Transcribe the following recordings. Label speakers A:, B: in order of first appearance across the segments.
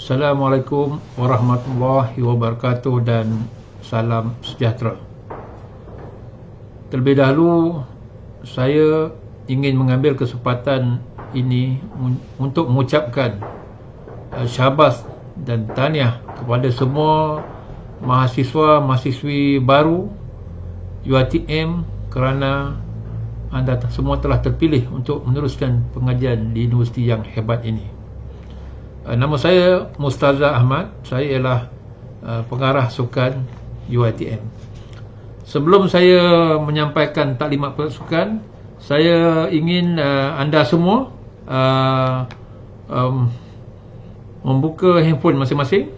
A: Assalamualaikum warahmatullahi wabarakatuh dan salam sejahtera. Terlebih dahulu, saya ingin mengambil kesempatan ini untuk mengucapkan syabas dan tahniah kepada semua mahasiswa-mahasiswi baru UiTM kerana anda semua telah terpilih untuk meneruskan pengajian di universiti yang hebat ini. Nama saya Mustazah Ahmad. Saya ialah pengarah sukan UiTM. Sebelum saya menyampaikan taklimat sukan, saya ingin anda semua membuka handphone masing-masing.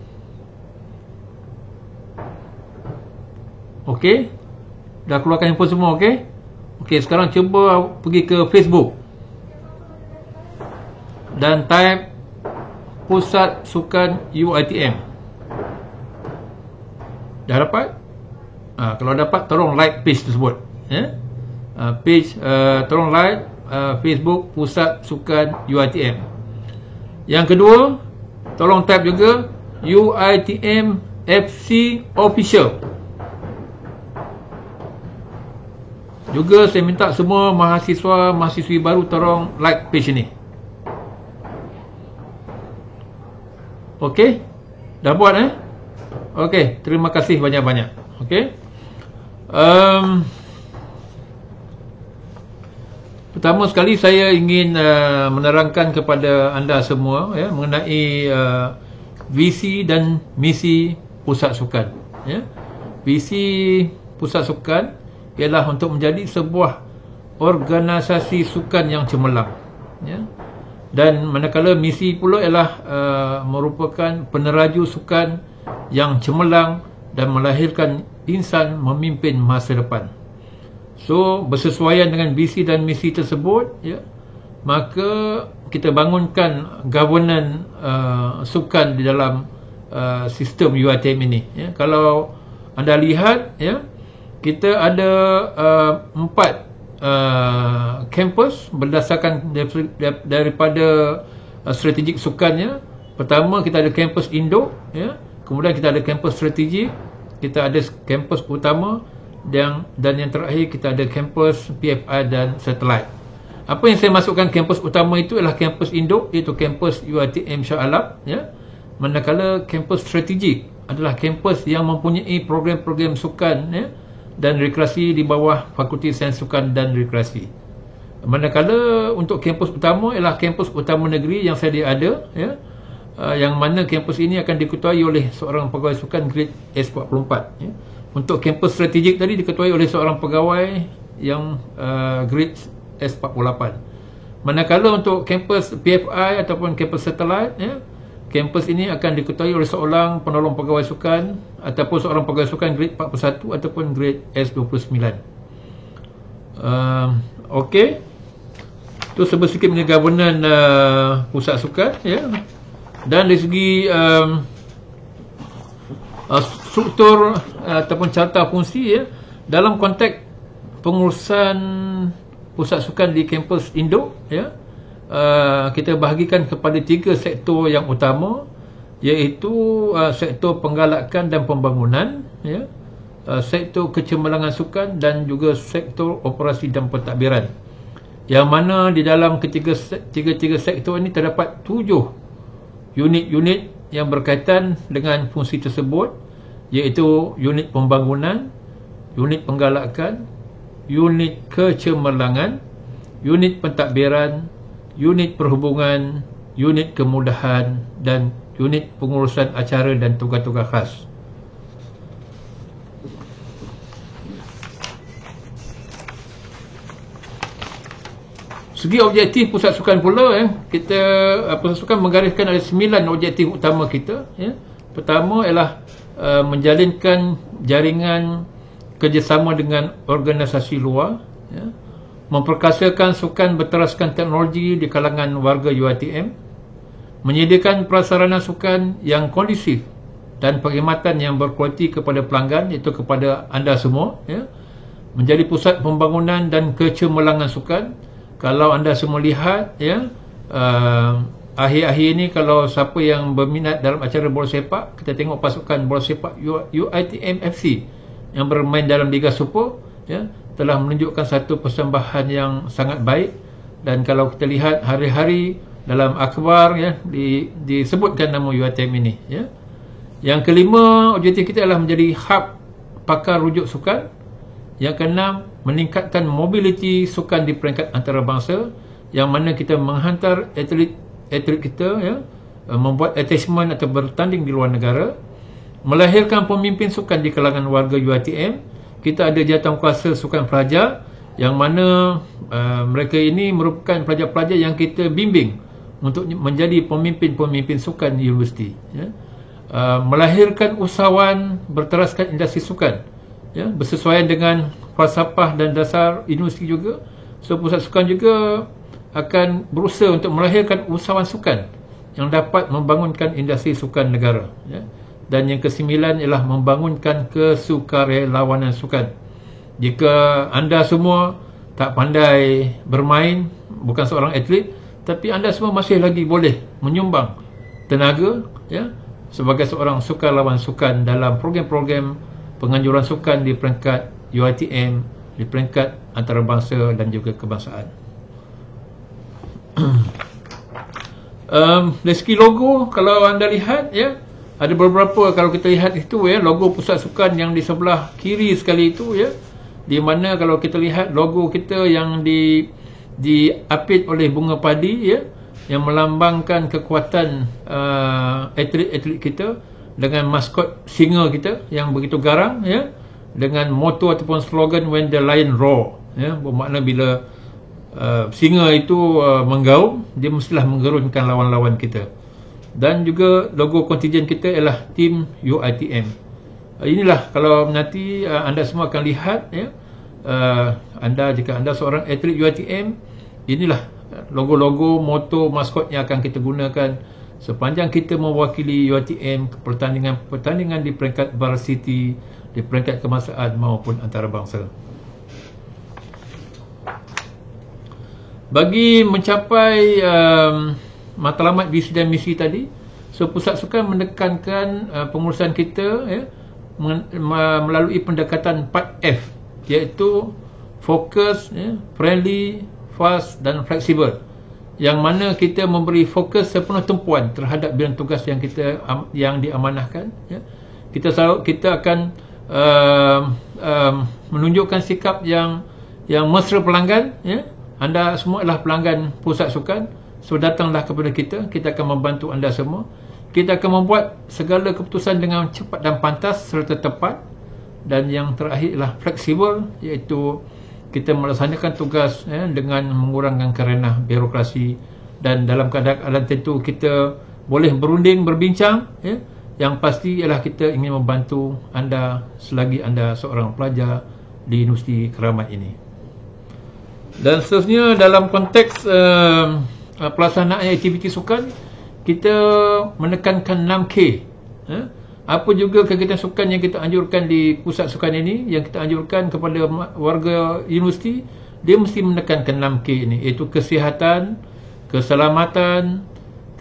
A: Okey? Dah keluarkan handphone semua, okey? Okey, sekarang cuba pergi ke Facebook dan type Pusat Sukan UiTM. Dah dapat? Kalau dapat, tolong like page tersebut, tolong like Facebook Pusat Sukan UiTM. Yang kedua, tolong type juga UiTM FC Official. Juga saya minta semua mahasiswa-mahasiswi baru tolong like page ini. Okey? Dah buat Okey, terima kasih banyak-banyak. Okey? Pertama sekali saya ingin menerangkan kepada anda semua mengenai visi dan misi Pusat Sukan. Visi Pusat Sukan ialah untuk menjadi sebuah organisasi sukan yang cemerlang. Dan manakala misi pula ialah merupakan peneraju sukan yang cemerlang dan melahirkan insan memimpin masa depan. So, bersesuaian dengan visi dan misi tersebut, maka kita bangunkan governance sukan di dalam sistem UiTM ini. Kalau anda lihat, kita ada 4 kampus berdasarkan daripada strategik sukannya. Pertama, kita ada kampus Indo, kemudian kita ada kampus strategik, kita ada kampus utama, dan yang terakhir kita ada kampus PFI dan satelit. Apa yang saya masukkan kampus utama itu ialah kampus Indo, iaitu kampus UiTM Shah Alam, manakala kampus strategik adalah kampus yang mempunyai program-program sukan dan rekreasi di bawah Fakulti Sains Sukan dan Rekreasi. Manakala untuk kampus utama ialah kampus utama negeri yang sedia ada, yang mana kampus ini akan diketuai oleh seorang pegawai sukan grade S44. Untuk kampus strategik tadi diketuai oleh seorang pegawai yang grade S48. Manakala untuk kampus PFI ataupun kampus satelit, kampus ini akan diketuai oleh seorang penolong pegawai sukan ataupun seorang pegawai sukan grade 41 ataupun grade S29. Okey. Itu sedikit mengenai governance pusat sukan, Dan dari segi struktur ataupun carta fungsi, dalam konteks pengurusan pusat sukan di kampus Indo, kita bahagikan kepada 3 sektor yang utama, iaitu sektor penggalakan dan pembangunan, sektor kecemerlangan sukan dan juga sektor operasi dan pentadbiran. Yang mana di dalam ketiga sektor ini terdapat 7 unit-unit yang berkaitan dengan fungsi tersebut, iaitu unit pembangunan, unit penggalakan, unit kecemerlangan, unit pentadbiran, unit perhubungan, unit kemudahan dan unit pengurusan acara dan tugas-tugas khas. Segi objektif pusat sukan pula, pusat sukan menggariskan ada 9 objektif utama kita. Pertama ialah menjalinkan jaringan kerjasama dengan organisasi luar, memperkasakan sukan berteraskan teknologi di kalangan warga UiTM, menyediakan prasarana sukan yang kondusif dan perkhidmatan yang berkualiti kepada pelanggan, iaitu kepada anda semua, menjadi pusat pembangunan dan kecemerlangan sukan. Kalau anda semua lihat, akhir-akhir ni kalau siapa yang berminat dalam acara bola sepak, kita tengok pasukan bola sepak UiTM FC yang bermain dalam Liga Super, ya, telah menunjukkan satu persembahan yang sangat baik. Dan kalau kita lihat hari-hari dalam akhbar, ya, disebutkan nama UiTM ini, ya. Yang kelima, objektif kita adalah menjadi hub pakar rujuk sukan. Yang keenam, meningkatkan mobiliti sukan di peringkat antarabangsa, yang mana kita menghantar atlet kita, ya, membuat attachment atau bertanding di luar negara. Melahirkan pemimpin sukan di kalangan warga UiTM. Kita ada jawatankuasa sukan pelajar, yang mana mereka ini merupakan pelajar-pelajar yang kita bimbing untuk menjadi pemimpin-pemimpin sukan di universiti, ya. Melahirkan usahawan berteraskan industri sukan, ya, bersesuaian dengan falsafah dan dasar universiti juga. So pusat sukan juga akan berusaha untuk melahirkan usahawan sukan yang dapat membangunkan industri sukan negara, ya. Dan yang kesembilan ialah membangunkan kesukarelawanan sukan. Jika anda semua tak pandai bermain, bukan seorang atlet, tapi anda semua masih lagi boleh menyumbang tenaga, ya, sebagai seorang sukarelawan sukan dalam program-program penganjuran sukan di peringkat UiTM, di peringkat antarabangsa dan juga kebangsaan. Dari segi logo, kalau anda lihat, ya, ada beberapa, kalau kita lihat itu, ya, logo pusat sukan yang di sebelah kiri sekali itu, ya, di mana kalau kita lihat logo kita yang diapit oleh bunga padi, ya, yang melambangkan kekuatan atlet-atlet kita, dengan maskot singa kita yang begitu garang, ya, dengan moto ataupun slogan when the lion roar, ya, bermakna bila singa itu menggaum, dia mestilah menggerunkan lawan-lawan kita. Dan juga logo kontingen kita ialah tim UiTM. Inilah, kalau nanti anda semua akan lihat, ya, jika anda seorang atlet UiTM, inilah logo-logo, moto, maskot yang akan kita gunakan sepanjang kita mewakili UiTM ke pertandingan di peringkat varsity, di peringkat kebangsaan maupun antarabangsa. Bagi mencapai matlamat visi dan misi tadi, so pusat sukan menekankan pengurusan kita, ya, melalui pendekatan 4F, iaitu fokus, ya, friendly, fast dan fleksibel, yang mana kita memberi fokus sepenuh tumpuan terhadap bidang tugas yang diamanahkan, ya. Kita akan menunjukkan sikap yang mesra pelanggan, ya. Anda semua adalah pelanggan pusat sukan, so datanglah kepada kita akan membantu anda semua. Kita akan membuat segala keputusan dengan cepat dan pantas serta tepat. Dan yang terakhir adalah fleksibel, iaitu kita melaksanakan tugas, ya, dengan mengurangkan kerana birokrasi, dan dalam keadaan tentu kita boleh berunding, berbincang, ya. Yang pasti ialah kita ingin membantu anda selagi anda seorang pelajar di Universiti Keramat ini. Dan seterusnya, dalam konteks pelaksanaan aktiviti sukan, kita menekankan 6K, ya. Apa juga kegiatan sukan yang kita anjurkan di pusat sukan ini, yang kita anjurkan kepada warga universiti, dia mesti menekankan 6K ini, iaitu kesihatan, keselamatan,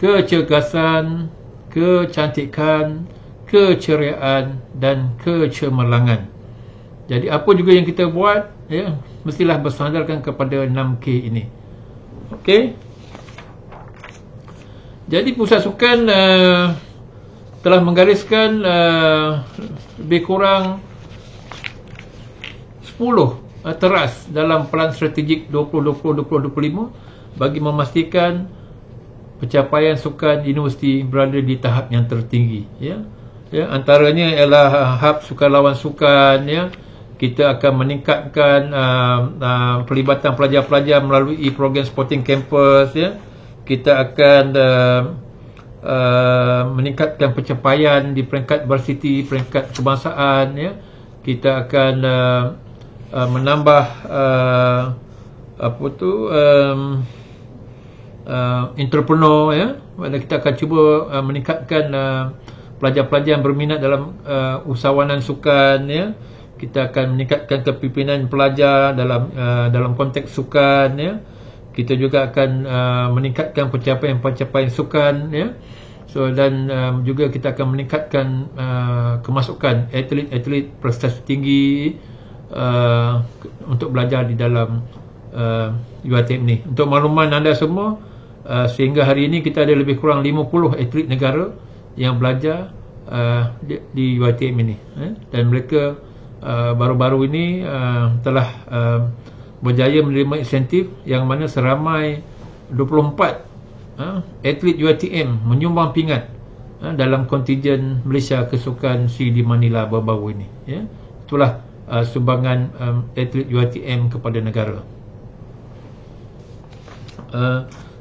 A: kecergasan, kecantikan, keceriaan dan kecemerlangan. Jadi apa juga yang kita buat, ya, mestilah bersandarkan kepada 6K ini. Okey. Jadi pusat sukan telah menggariskan lebih kurang 10 teras dalam pelan strategik 2020-2025 bagi memastikan pencapaian sukan universiti berada di tahap yang tertinggi, ya. Ya, antaranya ialah hub sukarelawan sukan, ya. Kita akan meningkatkan pelibatan pelajar-pelajar melalui program sporting campus, ya. Kita akan meningkatkan pencapaian di peringkat varsity, peringkat kebangsaan, ya. Kita akan menambah entrepreneur, ya. Kita akan cuba meningkatkan pelajar-pelajar yang berminat dalam usahawanan sukan, ya. Kita akan meningkatkan kepimpinan pelajar dalam konteks sukan, ya. kita juga akan meningkatkan pencapaian-pencapaian sukan, ya. So dan juga kita akan meningkatkan kemasukan atlet-atlet prestasi tinggi untuk belajar di dalam UiTM ni. Untuk makluman anda semua, sehingga hari ini kita ada lebih kurang 50 atlet negara yang belajar di UiTM ini, dan mereka baru-baru ini telah berjaya menerima insentif yang mana seramai 24 atlet UiTM menyumbang pingat dalam kontijen Malaysia Kesukan SEA di Manila baru-baru ini, ya. Itulah sumbangan atlet UiTM kepada negara.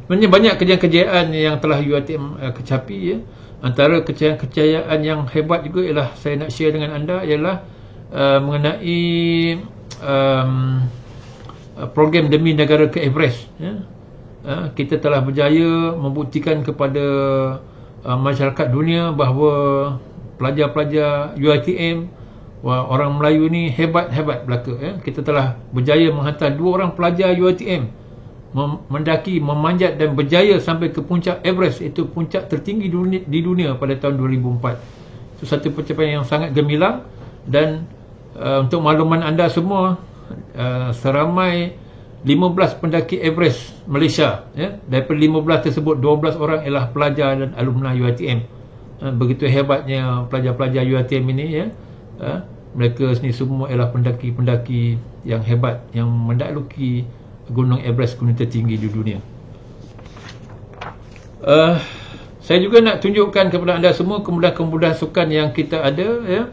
A: Sebenarnya banyak kejayaan yang telah UiTM kecapi, ya. Antara kejayaan yang hebat juga ialah saya nak share dengan anda ialah mengenai program demi negara ke Everest, ya. Kita telah berjaya membuktikan kepada masyarakat dunia bahawa pelajar-pelajar UiTM, orang Melayu ni hebat-hebat belaka, ya. Kita telah berjaya menghantar 2 orang pelajar UiTM mendaki, memanjat dan berjaya sampai ke puncak Everest, itu puncak tertinggi di dunia pada tahun 2004. Itu satu pencapaian yang sangat gemilang. Dan untuk makluman anda semua, seramai 15 pendaki Everest Malaysia, ya. Daripada 15 tersebut 12 orang ialah pelajar dan alumni UiTM. Begitu hebatnya pelajar-pelajar UiTM ini, ya. Mereka ni semua ialah pendaki-pendaki yang hebat yang mendakluki Gunung Everest, gunung tertinggi di dunia. Saya juga nak tunjukkan kepada anda semua kemudahan-kemudahan sukan yang kita ada, ya,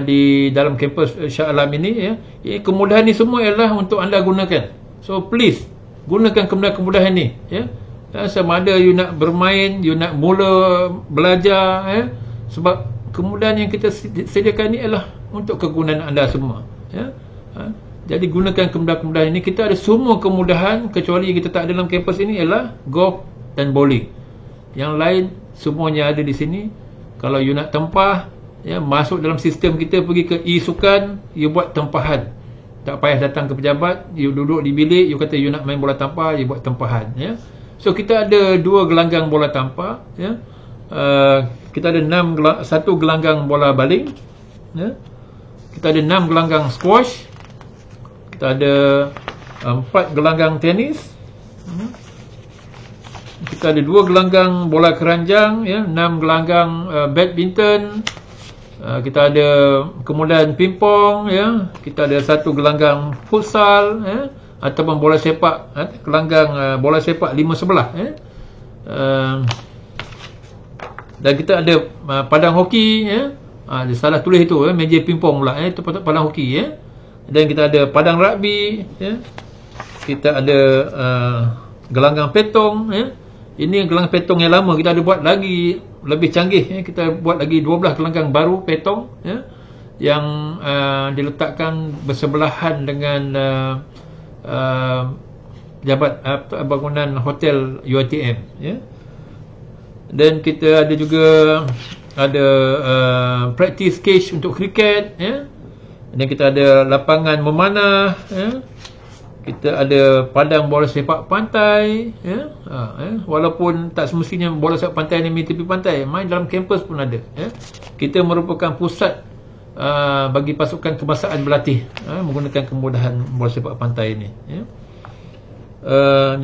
A: di dalam kampus Shah Alam ini, ya. Kemudahan ni semua ialah untuk anda gunakan. So please gunakan kemudahan-kemudahan ni, ya. Sama ada you nak bermain, you nak mula belajar, ya. Sebab kemudahan yang kita sediakan ni ialah untuk kegunaan anda semua, ya. Jadi gunakan kemudahan-kemudahan ini. Kita ada semua kemudahan, kecuali yang kita tak ada dalam kampus ini ialah golf dan bowling. Yang lain semuanya ada di sini. Kalau you nak tempah, ya, masuk dalam sistem kita, pergi ke e-sukan, you buat tempahan. Tak payah datang ke pejabat, you duduk di bilik, you kata you nak main bola tampar, you buat tempahan, ya. So kita ada 2 gelanggang bola tampar, ya. Kita ada 1 gelanggang bola baling, ya. Kita ada 6 gelanggang squash. Kita ada 4 gelanggang tenis. Kita ada 2 gelanggang bola keranjang, ya, 6 gelanggang badminton. Kita ada kemudahan pingpong, ya. Kita ada 1 gelanggang futsal, ya, ataupun bola sepak, gelanggang bola sepak 5 sebelah, ya. Dan kita ada padang hoki, ya. Salah tulis itu, ya, meja pingpong pula, ya. Itu padang hoki, ya. Dan kita ada padang rugby, ya. Kita ada gelanggang petong, ya. Ini gelanggang petong yang lama, kita ada buat lagi lebih canggih, ya. Kita buat lagi 12 gelanggang baru petong, ya, yang diletakkan bersebelahan dengan bangunan hotel UiTM, ya. Dan kita ada juga ada practice cage untuk kriket, ya. Dan kita ada lapangan memanah, ya. Kita ada padang bola sepak pantai, ya. Walaupun tak semestinya bola sepak pantai ni main tepi pantai, main dalam kampus pun ada, ya. Kita merupakan pusat bagi pasukan kebangsaan berlatih, menggunakan kemudahan bola sepak pantai ini, ya.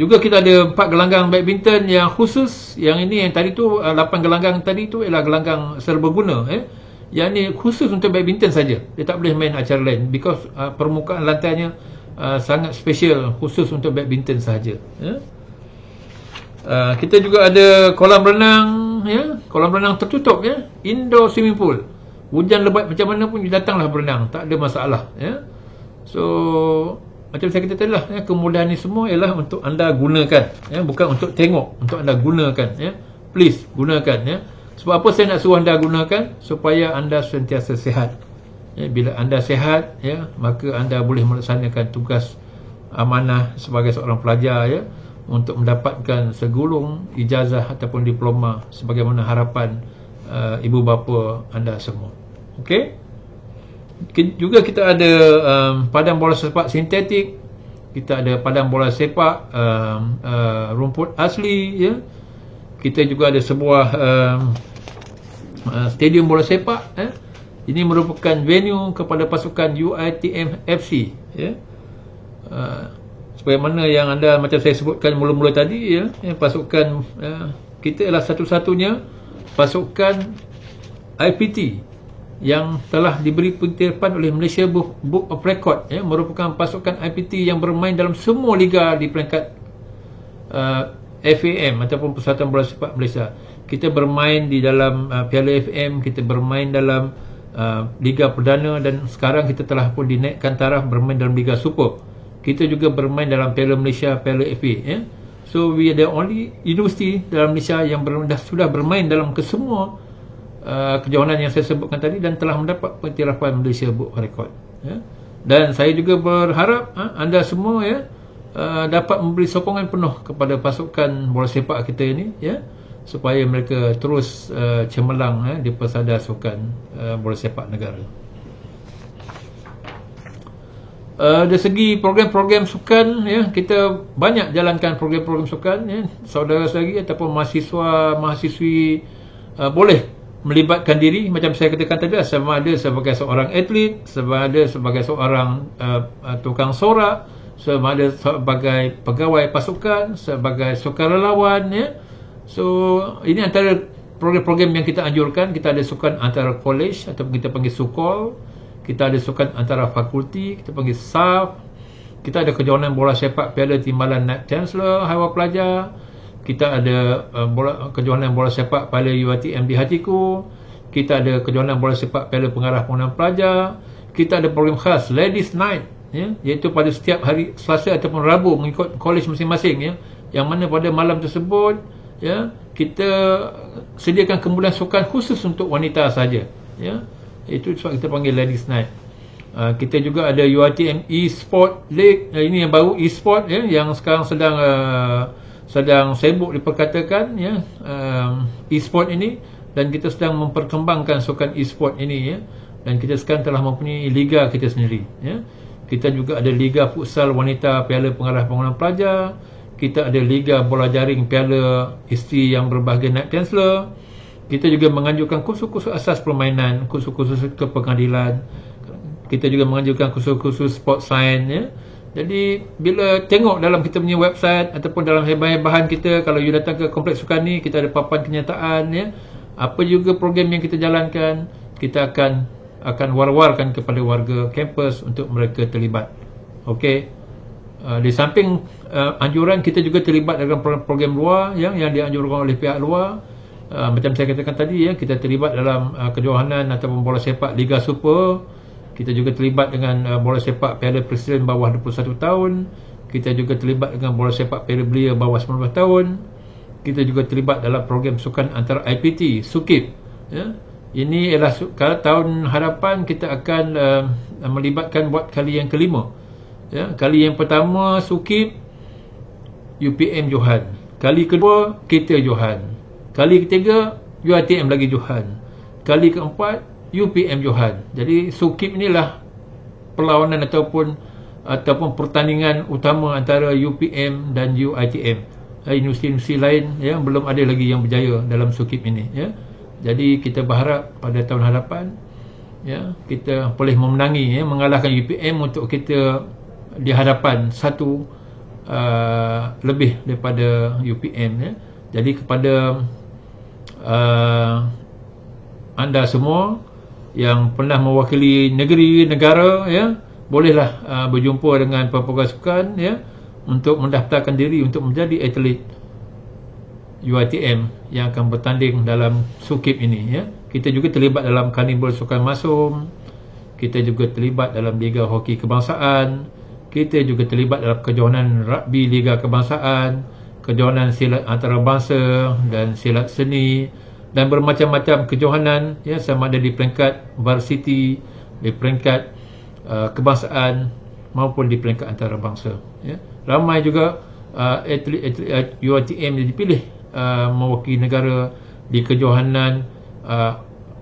A: Juga kita ada 4 gelanggang badminton yang khusus. Yang ini, yang tadi tu 8 gelanggang tadi tu ialah gelanggang serbaguna, ya. Yang ni khusus untuk badminton saja. Dia tak boleh main acara lain, because permukaan lantainya sangat special, khusus untuk badminton sahaja, ya. Kita juga ada kolam renang, ya. Kolam renang tertutup, ya. Indoor swimming pool. Hujan lebat macam mana pun datanglah berenang, tak ada masalah, ya. So macam saya kata tadi lah, ya, kemudahan ni semua ialah untuk anda gunakan, ya. Bukan untuk tengok, untuk anda gunakan, ya. Please gunakan, ya. Sebab apa saya nak suruh anda gunakan? Supaya anda sentiasa sihat, ya. Bila anda sihat, ya, maka anda boleh melaksanakan tugas amanah sebagai seorang pelajar, ya, untuk mendapatkan segulung ijazah ataupun diploma sebagaimana harapan ibu bapa anda semua. Okey. Juga kita ada padang bola sepak sintetik. kita ada padang bola sepak, rumput asli, ya. Kita juga ada sebuah stadium bola sepak, Ini merupakan venue kepada pasukan UiTM FC, ya. Sebagaimana yang anda macam saya sebutkan mula-mula tadi, ya, pasukan kita adalah satu-satunya pasukan IPT yang telah diberi pengiktirafan oleh Malaysia Book of Record, ya, merupakan pasukan IPT yang bermain dalam semua liga di peringkat FAM ataupun Persatuan Bola Sepak Malaysia. Kita bermain di dalam Piala FM, kita bermain dalam Liga Perdana, dan sekarang kita telah pun dinaikkan taraf bermain dalam Liga Super. Kita juga bermain dalam Piala Malaysia, Piala FA, ya. So we are the only university dalam Malaysia yang sudah bermain dalam kesemua kejohanan yang saya sebutkan tadi dan telah mendapat pengiktirafan Malaysia Book of Record, ya. Dan saya juga berharap anda semua, ya, dapat memberi sokongan penuh kepada pasukan bola sepak kita ini, ya, supaya mereka terus cemerlang, di persada sukan bola sepak negara. Dari segi program-program sukan, ya, kita banyak jalankan program-program sukan, ya. Saudara-saudari ataupun mahasiswa-mahasiswi boleh melibatkan diri, macam saya katakan tadi, sama ada sebagai seorang atlet, sama ada sebagai seorang tukang sorak, sama ada sebagai pegawai pasukan, sebagai sukarelawan, ya. So ini antara program-program yang kita anjurkan. Kita ada sukan antara college ataupun kita panggil sukol, kita ada sukan antara fakulti, kita panggil SAF, kita ada kejohanan bola sepak Piala Timbalan Naib Chancellor Haiwan Pelajar, kita ada kejohanan bola sepak Piala UiTM di Hatiku, kita ada kejohanan bola sepak Piala Pengarah Pengurusan Pelajar, kita ada program khas Ladies Night, ya, iaitu pada setiap hari Selasa ataupun Rabu mengikut college masing-masing, ya, yang mana pada malam tersebut, ya, kita sediakan kemudahan sukan khusus untuk wanita saja, ya. Itu sebab kita panggil Ladies Night. Kita juga ada UiTM E-Sport League, ini yang baru E-Sport, ya, yang sekarang sedang sibuk diperkatakan, ya, E-Sport ini, dan kita sedang memperkembangkan sukan E-Sport ini, ya, dan kita sekarang telah mempunyai liga kita sendiri, ya. Kita juga ada Liga Futsal Wanita Piala Pengarah Pengurusan Pelajar, kita ada Liga Bola Jaring Piala Isteri yang berbahagian Naib Chancellor. Kita juga menganjurkan kursus-kursus asas permainan, kursus-kursus kepengadilan. Kita juga menganjurkan kursus-kursus sport science, ya. Jadi bila tengok dalam kita punya website ataupun dalam bahan kita, kalau you datang ke kompleks sukan ni, kita ada papan kenyataan, ya, apa juga program yang kita jalankan, kita akan war-warkan kepada warga kampus untuk mereka terlibat. Okey. Di samping anjuran, kita juga terlibat dalam program luar, yang dianjurkan oleh pihak luar. Macam saya katakan tadi, ya, kita terlibat dalam kejohanan ataupun bola sepak Liga Super. Kita juga terlibat dengan bola sepak Piala Presiden bawah 21 tahun. Kita juga terlibat dengan bola sepak Piala Belia bawah 19 tahun. Kita juga terlibat dalam program sukan antara IPT, SUKIP, ya. Ini ialah tahun hadapan kita akan melibatkan buat kali yang kelima, ya. Kali yang pertama SUKIP, UPM Johan. Kali kedua kita Johan. Kali ketiga UiTM lagi Johan. Kali keempat UPM Johan. Jadi SUKIP inilah perlawanan ataupun pertandingan utama antara UPM dan UiTM. Universiti-universiti lain, ya, belum ada lagi yang berjaya dalam SUKIP ini, ya. Jadi kita berharap pada tahun hadapan, ya, kita boleh memenangi, ya, mengalahkan UPM untuk kita di hadapan satu lebih daripada UPM, ya. Jadi kepada anda semua yang pernah mewakili negara, ya, bolehlah berjumpa dengan pegawai sukan, ya, untuk mendaftarkan diri untuk menjadi atlet UiTM yang akan bertanding dalam SUKIP ini, ya. Kita juga terlibat dalam Karnival Sukan Masum. Kita juga terlibat dalam Liga Hoki Kebangsaan. Kita juga terlibat dalam kejohanan Rugby Liga Kebangsaan, kejohanan silat antarabangsa dan silat seni, dan bermacam-macam kejohanan, ya, sama ada di peringkat varsity, di peringkat kebangsaan maupun di peringkat antarabangsa, ya. Ramai juga atlet UiTM yang dipilih mewakili negara di kejohanan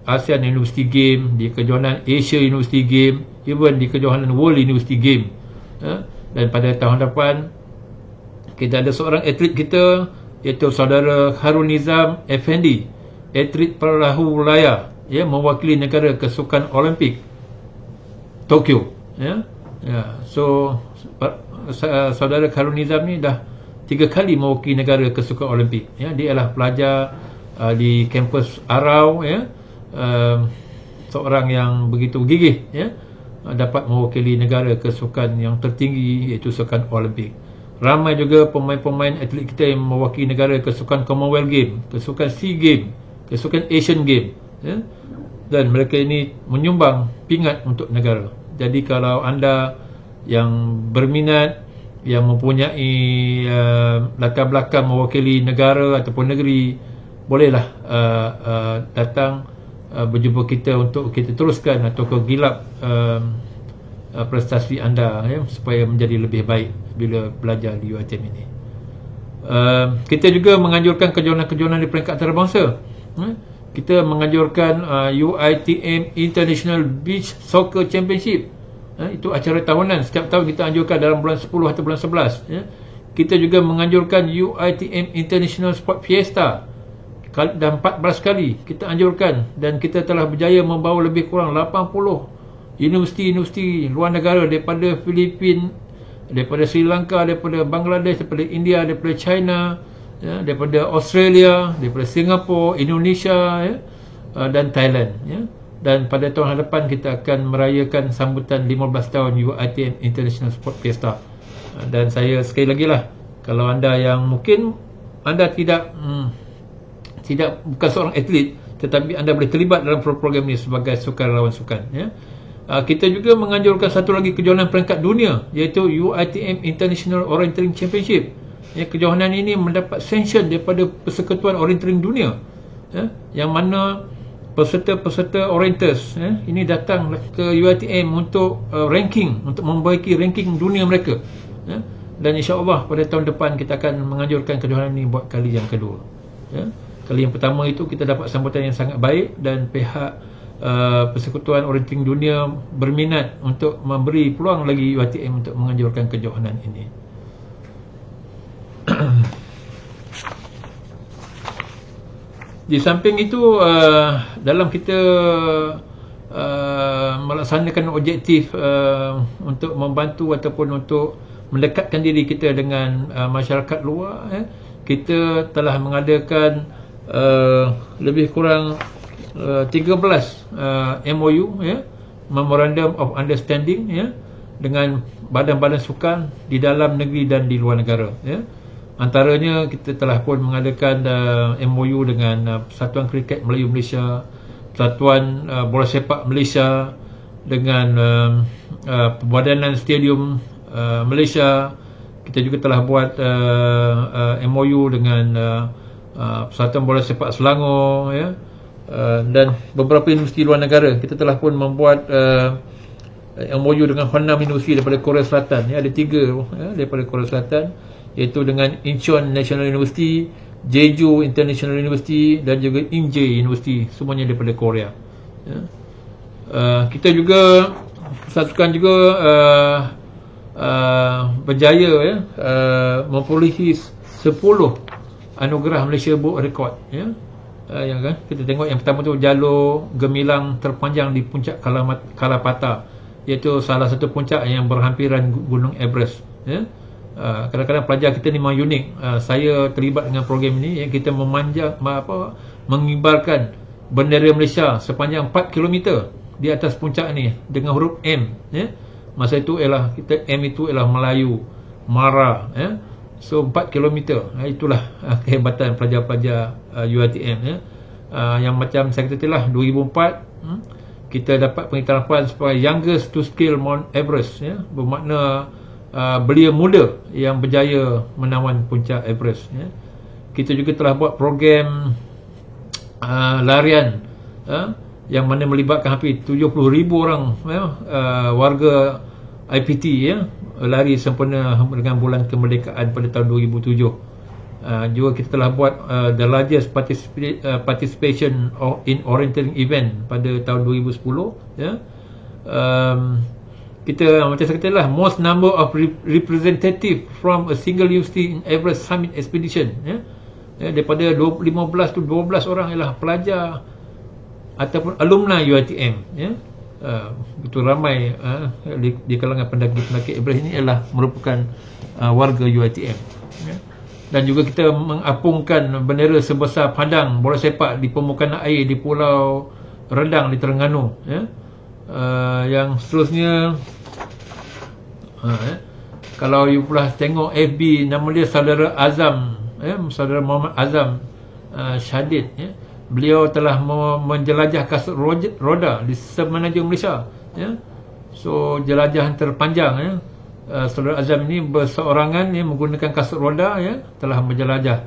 A: ASEAN University Game, di kejohanan Asia University Game, even di kejohanan World University Game, ya. Dan pada tahun depan kita ada seorang atlet kita, iaitu saudara Khairul Nizam Effendi, atlet perahu layar, ya, mewakili negara ke Sukan Olimpik Tokyo, ya. So saudara Khairul Nizam ni dah 3 kali mewakili negara ke Sukan Olimpik, ya. Dia adalah pelajar di kampus Arau, ya. Seorang yang begitu gigih, ya, dapat mewakili negara ke sukan yang tertinggi, iaitu Sukan Olimpik. Ramai juga pemain-pemain atlet kita yang mewakili negara ke sukan Commonwealth Game, ke sukan SEA Game, ke sukan Asian Game, ya? Dan mereka ini menyumbang pingat untuk negara. Jadi kalau anda yang berminat, yang mempunyai latar belakang mewakili negara ataupun negeri, bolehlah datang berjumpa kita untuk kita teruskan atau gilap prestasi anda, ya, supaya menjadi lebih baik bila belajar di UiTM ini. Kita juga menganjurkan kejohanan-kejohanan di peringkat antarabangsa. Kita menganjurkan UiTM International Beach Soccer Championship. Itu acara tahunan, setiap tahun kita anjurkan dalam bulan 10 atau bulan 11, ya. Kita juga menganjurkan UiTM International Sport Fiesta. Dah 14 kali kita anjurkan, dan kita telah berjaya membawa lebih kurang 80 universiti-universiti luar negara, daripada Filipina, daripada Sri Lanka, daripada Bangladesh, daripada India, daripada China, ya, daripada Australia, daripada Singapura, Indonesia, ya, dan Thailand, ya. Dan pada tahun depan kita akan merayakan sambutan 15 tahun UiTM International Sport Fiesta. Dan saya sekali lagi lah, kalau anda yang mungkin anda tidak bukan seorang atlet, tetapi anda boleh terlibat dalam program ini sebagai sukarelawan sukan, ya. Kita juga menganjurkan satu lagi kejohanan peringkat dunia, iaitu UiTM International Orienteering Championship, ya. Kejohanan ini mendapat sanction daripada Persekutuan Orienteering Dunia, ya, yang mana peserta-peserta orienters, ya, ini datang ke UiTM untuk ranking, untuk membaiki ranking dunia mereka, ya. Dan insya-Allah pada tahun depan kita akan menganjurkan kejohanan ini buat kali yang kedua, ya. Kali yang pertama itu kita dapat sambutan yang sangat baik, dan pihak Persekutuan Orienteering Dunia berminat untuk memberi peluang lagi UiTM untuk menganjurkan kejohanan ini. Di samping itu, dalam kita melaksanakan objektif untuk membantu ataupun untuk mendekatkan diri kita dengan masyarakat luar, ya, kita telah mengadakan lebih kurang 13 MOU, ya, Memorandum of Understanding, ya, dengan badan-badan sukan di dalam negeri dan di luar negara, ya. Antaranya kita telah pun mengadakan MOU dengan Persatuan Kriket Melayu Malaysia, Persatuan Bola Sepak Malaysia, dengan Perbadanan Stadium Malaysia. Kita juga telah buat MOU dengan Persatuan Bola Sepak Selangor, ya. Dan beberapa universiti luar negara. Kita telah pun membuat MOU dengan Honam University daripada Korea Selatan, ya. Ada 3, ya, daripada Korea Selatan, iaitu dengan Incheon National University, Jeju International University, dan juga Inje University, semuanya daripada Korea, ya. Kita juga persatukan juga berjaya, ya, memperolehi 10 anugerah Malaysia Book Record, ya. Yang kan kita tengok yang pertama tu jalur gemilang terpanjang di puncak Kalapata, iaitu salah satu puncak yang berhampiran Gunung Everest, ya. Kadang-kadang pelajar kita ni memang unik. Saya terlibat dengan program ini, yang kita mengibarkan bendera Malaysia sepanjang 4 km di atas puncak ni dengan huruf M, ya. Masa itu ialah M itu ialah Melayu, Mara, ya. So 4 km, itulah kehebatan pelajar-pelajar UiTM, ya. Yang macam saya kata itulah 2004, kita dapat pengiktirafan sebagai youngest to scale Mount Everest, ya. Bermakna belia muda yang berjaya menawan puncak Everest, ya. Kita juga telah buat program larian, yang mana melibatkan hampir 70,000 orang, ya, warga IPT, ya, lari sempena dengan bulan kemerdekaan pada tahun 2007. Juga kita telah buat the largest participation in orienteering event pada tahun 2010, ya. kita macam saya kata lah, most number of representative from a single university in Everest Summit Expedition, daripada 15 tu 12 orang ialah pelajar ataupun alumni UiTM, itu ramai di kalangan pendaki Everest ini ialah merupakan warga UiTM, dan juga kita mengapungkan bendera sebesar padang bola sepak di permukaan air di Pulau Redang di Terengganu, yang seterusnya. Kalau you pula tengok FB, nama dia saudara Azam, saudara Muhammad Azam Syadid, beliau telah menjelajah kasut roda di semenanjung Malaysia, so jelajahan terpanjang, saudara Azam ini berseorangan menggunakan kasut roda, telah menjelajah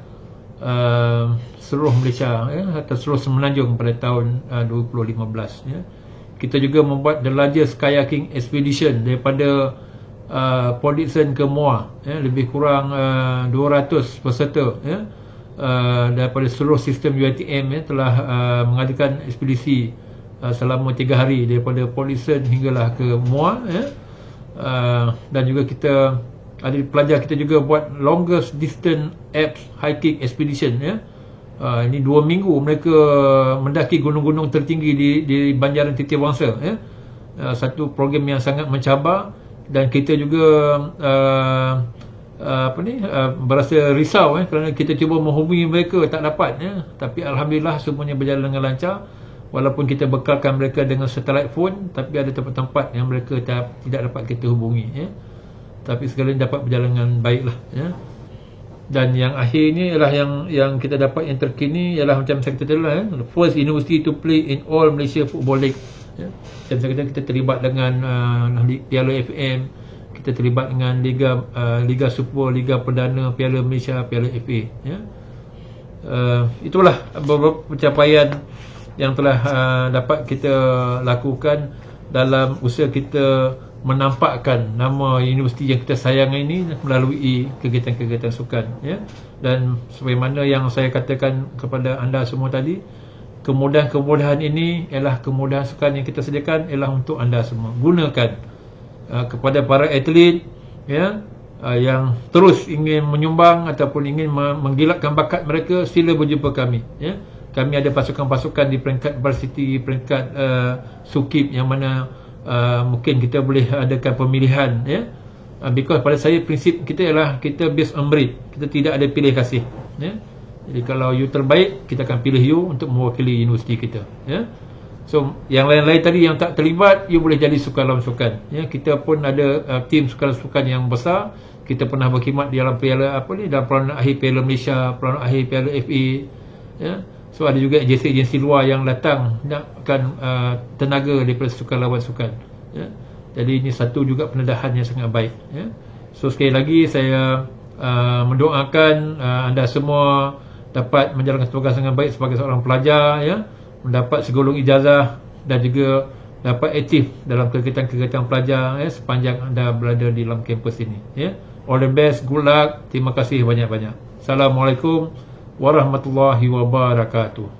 A: seluruh Malaysia, atau seluruh semenanjung pada tahun 2015. Kita juga membuat the largest kayaking expedition daripada Port Dickson ke Muar, lebih kurang 200 peserta, daripada seluruh sistem UiTM, telah mengadakan ekspedisi selama 3 hari daripada Port Dickson hinggalah ke Muar, dan juga kita ada pelajar kita juga buat longest distance Alps hiking expedition, ini 2 minggu mereka mendaki gunung-gunung tertinggi di Banjaran Titiwangsa, satu program yang sangat mencabar. Dan kita juga berasa risau, kerana kita cuba menghubungi mereka tak dapat, tapi alhamdulillah semuanya berjalan dengan lancar. Walaupun kita bekalkan mereka dengan satellite phone, tapi ada tempat-tempat yang mereka tidak dapat kita hubungi, tapi segalanya dapat berjalan dengan baiklah, Dan yang akhirnya ialah yang kita dapat yang terkini ialah macam saya kata tadi lah, the first university to play in all Malaysia Football League. Macam saya kata, kita terlibat dengan Piala FM, kita terlibat dengan Liga Super, Liga Perdana, Piala Malaysia, Piala FA. Itulah beberapa pencapaian yang telah dapat kita lakukan dalam usaha kita menampakkan nama universiti yang kita sayang ini melalui kegiatan-kegiatan sukan, Dan sebagaimana yang saya katakan kepada anda semua tadi, kemudahan-kemudahan ini ialah kemudahan sukan yang kita sediakan ialah untuk anda semua. Gunakan kepada para atlet, yang terus ingin menyumbang ataupun ingin menggilatkan bakat mereka, sila berjumpa kami, Kami ada pasukan-pasukan di peringkat varsity, peringkat SUKIP, yang mana mungkin kita boleh adakan pemilihan, because pada saya prinsip kita ialah kita based on merit, kita tidak ada pilih kasih, Jadi kalau you terbaik, kita akan pilih you untuk mewakili universiti kita, So yang lain-lain tadi yang tak terlibat, you boleh jadi sukarelawan sukan, Kita pun ada tim sukarelawan sukan yang besar. Kita pernah berkhidmat di dalam piala dalam peranan akhir Piala Malaysia, peranan akhir Piala FA, So ada juga agensi-agensi luar yang datang nakkan tenaga daripada sukarelawan sukan, Jadi ini satu juga pendedahan yang sangat baik, So sekali lagi saya mendoakan anda semua dapat menjalankan tugas dengan baik sebagai seorang pelajar, mendapat segolong ijazah dan juga dapat aktif dalam kegiatan-kegiatan pelajar, sepanjang anda berada di dalam kampus ini, All the best, good luck, terima kasih banyak-banyak. Assalamualaikum warahmatullahi wabarakatuh.